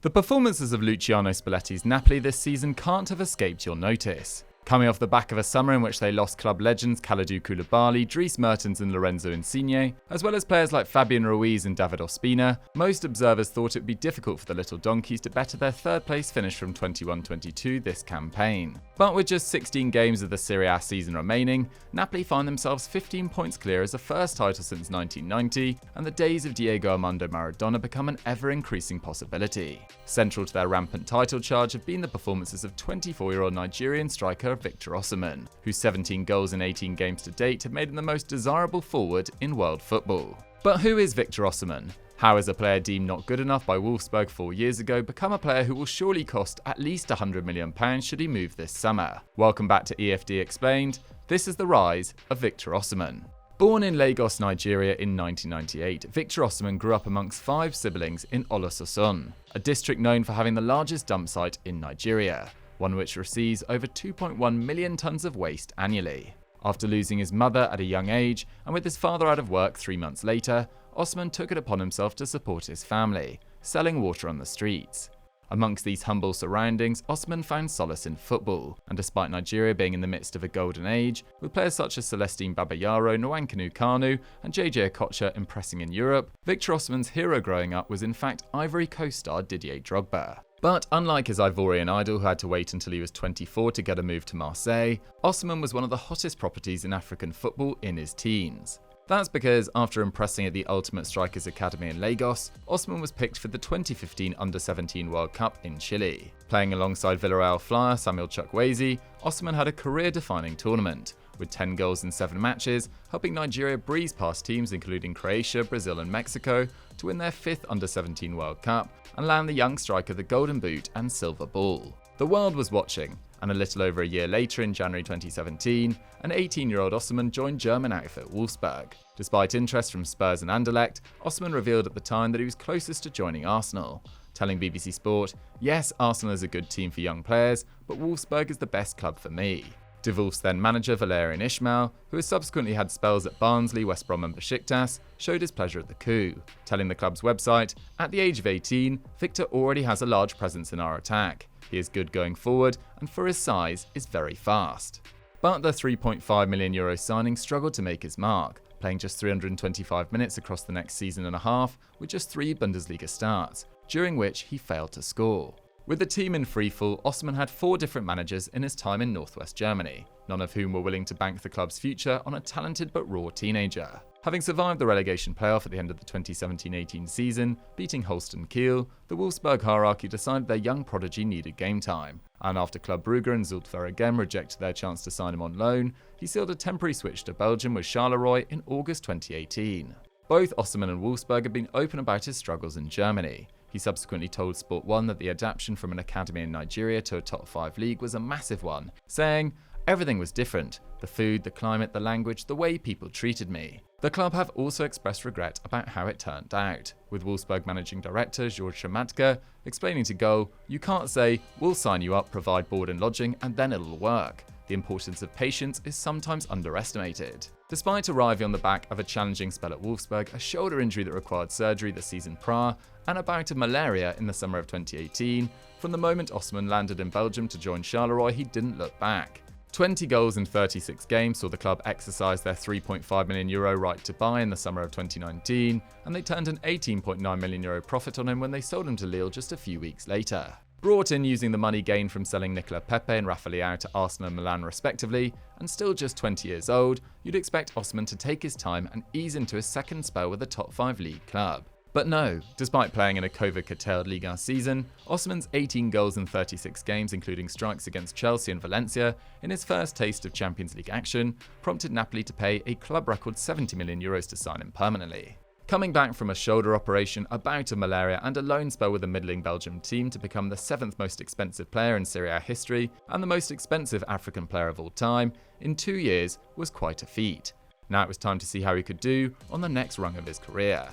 The performances of Luciano Spalletti's Napoli this season can't have escaped your notice. Coming off the back of a summer in which they lost club legends Kalidou Koulibaly, Dries, Mertens and Lorenzo Insigne, as well as players like Fabian, Ruiz and David Ospina, most observers thought it would be difficult for the Little Donkeys to better their third place finish from 21-22 this campaign. But with just 16 games of the Serie A season remaining, Napoli find themselves 15 points clear as a first title since 1990, and the days of Diego Armando Maradona become an ever-increasing possibility. Central to their rampant title charge have been the performances of 24-year-old Nigerian striker Victor Osimhen, whose 17 goals in 18 games to date have made him the most desirable forward in world football. But who is Victor Osimhen? How has a player deemed not good enough by Wolfsburg 4 years ago become a player who will surely cost at least £100 million should he move this summer? Welcome back to EFD Explained. This is the rise of Victor Osimhen. Born in Lagos, Nigeria in 1998, Victor Osimhen grew up amongst 5 siblings in Olososun, a district known for having the largest dump site in Nigeria, one which receives over 2.1 million tonnes of waste annually. After losing his mother at a young age, and with his father out of work 3 months later, Osimhen took it upon himself to support his family, selling water on the streets. Amongst these humble surroundings, Osimhen found solace in football, and despite Nigeria being in the midst of a golden age, with players such as Celestine Babayaro, Nwankanu Kanu, and JJ Okocha impressing in Europe, Victor Osimhen's hero growing up was in fact Ivory Coast star Didier Drogba. But unlike his Ivorian idol who had to wait until he was 24 to get a move to Marseille, Osimhen was one of the hottest properties in African football in his teens. That's because after impressing at the Ultimate Strikers Academy in Lagos, Osimhen was picked for the 2015 Under-17 World Cup in Chile. Playing alongside Villarreal flyer Samuel Chukwueze, Osimhen had a career-defining tournament, with 10 goals in 7 matches, helping Nigeria breeze past teams including Croatia, Brazil and Mexico to win their 5th Under-17 World Cup and land the young striker the Golden Boot and Silver Ball. The world was watching, and a little over a year later in January 2017, an 18-year-old Osimhen joined German outfit Wolfsburg. Despite interest from Spurs and Anderlecht, Osimhen revealed at the time that he was closest to joining Arsenal, telling BBC Sport, "Yes, Arsenal is a good team for young players, but Wolfsburg is the best club for me." De Wolf's then manager Valérien Ismaël, who has subsequently had spells at Barnsley, West Brom and Besiktas, showed his pleasure at the coup, telling the club's website, "At the age of 18, Victor already has a large presence in our attack. He is good going forward and for his size is very fast." But the €3.5 million signing struggled to make his mark, playing just 325 minutes across the next season and a half with just 3 Bundesliga starts, during which he failed to score. With the team in freefall, Osimhen had 4 different managers in his time in northwest Germany, none of whom were willing to bank the club's future on a talented but raw teenager. Having survived the relegation playoff at the end of the 2017-18 season, beating Holstein Kiel, the Wolfsburg hierarchy decided their young prodigy needed game time, and after Club Brugge and Zulte Waregem rejected their chance to sign him on loan, he sealed a temporary switch to Belgium with Charleroi in August 2018. Both Osimhen and Wolfsburg have been open about his struggles in Germany. He subsequently told Sport 1 that the adaptation from an academy in Nigeria to a top 5 league was a massive one, saying, "Everything was different. The food, the climate, the language, the way people treated me." The club have also expressed regret about how it turned out, with Wolfsburg managing director George Schmadtke explaining to Goal, "You can't say, we'll sign you up, provide board and lodging, and then it'll work. The importance of patience is sometimes underestimated." Despite arriving on the back of a challenging spell at Wolfsburg, a shoulder injury that required surgery the season prior, and a bout of malaria in the summer of 2018, from the moment Osimhen landed in Belgium to join Charleroi, he didn't look back. 20 goals in 36 games saw the club exercise their €3.5 million right to buy in the summer of 2019, and they turned an €18.9 million profit on him when they sold him to Lille just a few weeks later. Brought in using the money gained from selling Nicola Pepe and Rafa Leao to Arsenal and Milan respectively, and still just 20 years old, you'd expect Osimhen to take his time and ease into his second spell with a top 5 league club. But no, despite playing in a COVID-curtailed Ligue 1 season, Osimhen's 18 goals in 36 games, including strikes against Chelsea and Valencia, in his first taste of Champions League action, prompted Napoli to pay a club record €70 million to sign him permanently. Coming back from a shoulder operation, a bout of malaria and a loan spell with a middling Belgium team to become the 7th most expensive player in Serie A history and the most expensive African player of all time, in 2 years was quite a feat. Now it was time to see how he could do on the next rung of his career.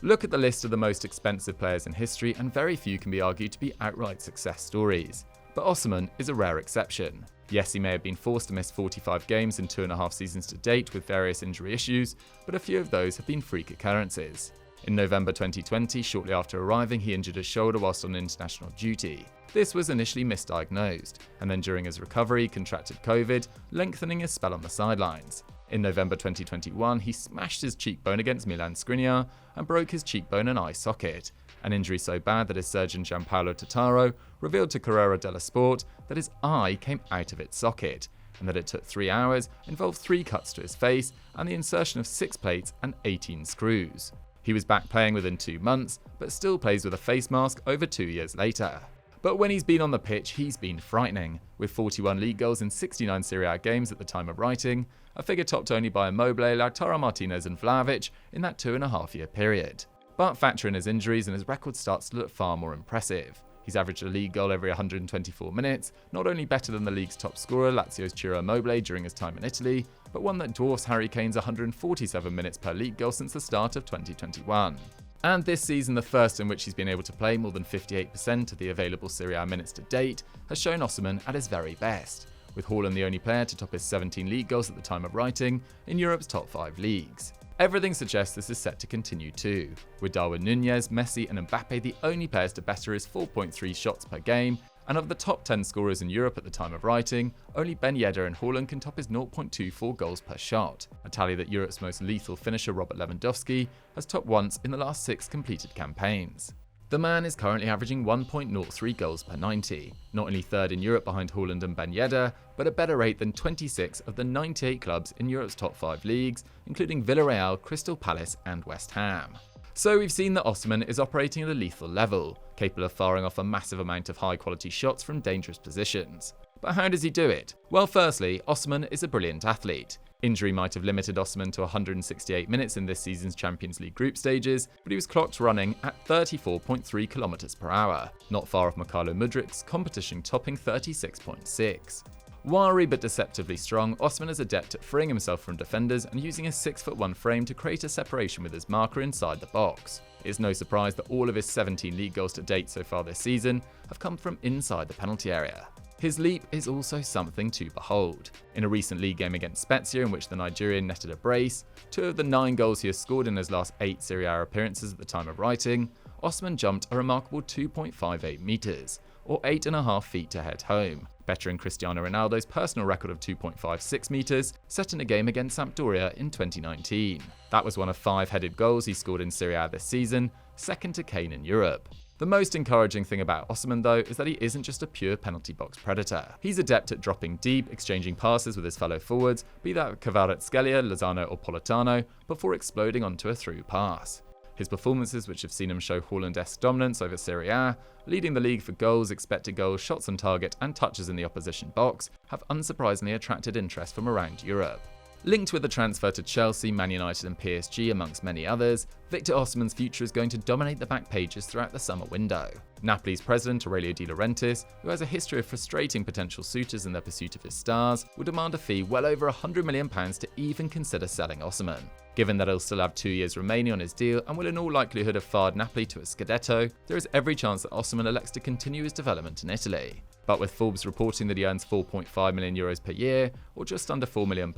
Look at the list of the most expensive players in history and very few can be argued to be outright success stories. But Osimhen is a rare exception. Yes, he may have been forced to miss 45 games in 2.5 seasons to date with various injury issues, but a few of those have been freak occurrences. In November 2020, shortly after arriving, he injured his shoulder whilst on international duty. This was initially misdiagnosed, and then during his recovery, contracted COVID, lengthening his spell on the sidelines. In November 2021, he smashed his cheekbone against Milan Skriniar and broke his cheekbone and eye socket, an injury so bad that his surgeon Gianpaolo Totaro revealed to Corriere dello Sport that his eye came out of its socket, and that it took 3 hours, involved 3 cuts to his face, and the insertion of 6 plates and 18 screws. He was back playing within 2 months, but still plays with a face mask over 2 years later. But when he's been on the pitch, he's been frightening, with 41 league goals in 69 Serie A games at the time of writing, a figure topped only by Immobile, Lautaro Martinez and Vlahovic in that 2.5-year period. But factor in his injuries and his record starts to look far more impressive. He's averaged a league goal every 124 minutes, not only better than the league's top scorer Lazio's Ciro Immobile during his time in Italy, but one that dwarfs Harry Kane's 147 minutes per league goal since the start of 2021. And this season, the first in which he's been able to play more than 58% of the available Serie A minutes to date, has shown Osimhen at his very best, with Haaland the only player to top his 17 league goals at the time of writing in Europe's top 5 leagues. Everything suggests this is set to continue too, with Darwin Núñez, Messi and Mbappe the only players to better his 4.3 shots per game, and of the top 10 scorers in Europe at the time of writing, only Ben Yedder and Haaland can top his 0.24 goals per shot, a tally that Europe's most lethal finisher Robert Lewandowski has topped once in the last 6 completed campaigns. The man is currently averaging 1.03 goals per 90, not only third in Europe behind Haaland and Ben Yedder, but a better rate than 26 of the 98 clubs in Europe's top 5 leagues, including Villarreal, Crystal Palace and West Ham. So we've seen that Osimhen is operating at a lethal level, capable of firing off a massive amount of high-quality shots from dangerous positions. But how does he do it? Well, firstly, Osimhen is a brilliant athlete. Injury might have limited Osimhen to 168 minutes in this season's Champions League group stages, but he was clocked running at 34.3 km per hour, not far off Mykhailo Mudrik's competition-topping 36.6. Wiry but deceptively strong, Osimhen is adept at freeing himself from defenders and using his 6'1" frame to create a separation with his marker inside the box. It's no surprise that all of his 17 league goals to date so far this season have come from inside the penalty area. His leap is also something to behold. In a recent league game against Spezia in which the Nigerian netted a brace, 2 of the 9 goals he has scored in his last 8 Serie A appearances at the time of writing, Osimhen jumped a remarkable 2.58 metres, or 8.5 feet to head home, bettering Cristiano Ronaldo's personal record of 2.56 metres set in a game against Sampdoria in 2019. That was one of 5 headed goals he scored in Serie A this season, second to Kane in Europe. The most encouraging thing about Osimhen though is that he isn't just a pure penalty box predator. He's adept at dropping deep, exchanging passes with his fellow forwards, be that Kvaratskhelia, Lozano or Politano, before exploding onto a through pass. His performances, which have seen him show Haaland-esque dominance over Serie A, leading the league for goals, expected goals, shots on target and touches in the opposition box, have unsurprisingly attracted interest from around Europe. Linked with a transfer to Chelsea, Man United and PSG amongst many others, Victor Osimhen's future is going to dominate the back pages throughout the summer window. Napoli's president Aurelio De Laurentiis, who has a history of frustrating potential suitors in their pursuit of his stars, will demand a fee well over £100 million to even consider selling Osimhen. Given that he'll still have 2 years remaining on his deal and will in all likelihood have fired Napoli to a Scudetto, there is every chance that Osimhen elects to continue his development in Italy. But with Forbes reporting that he earns €4.5 million per year, or just under £4 million,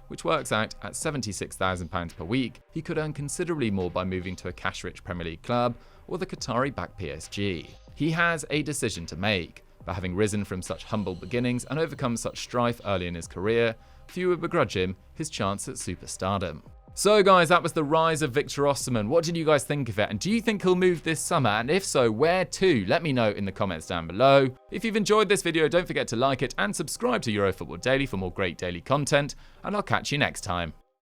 which works out at £76,000 per week, he could earn considerably more by moving to a cash-rich Premier League club or the Qatari-backed PSG. He has a decision to make, but having risen from such humble beginnings and overcome such strife early in his career, few would begrudge him his chance at superstardom. So guys, that was the rise of Victor Osimhen. What did you guys think of it? And do you think he'll move this summer? And if so, where to? Let me know in the comments down below. If you've enjoyed this video, don't forget to like it and subscribe to EuroFootball Daily for more great daily content. And I'll catch you next time.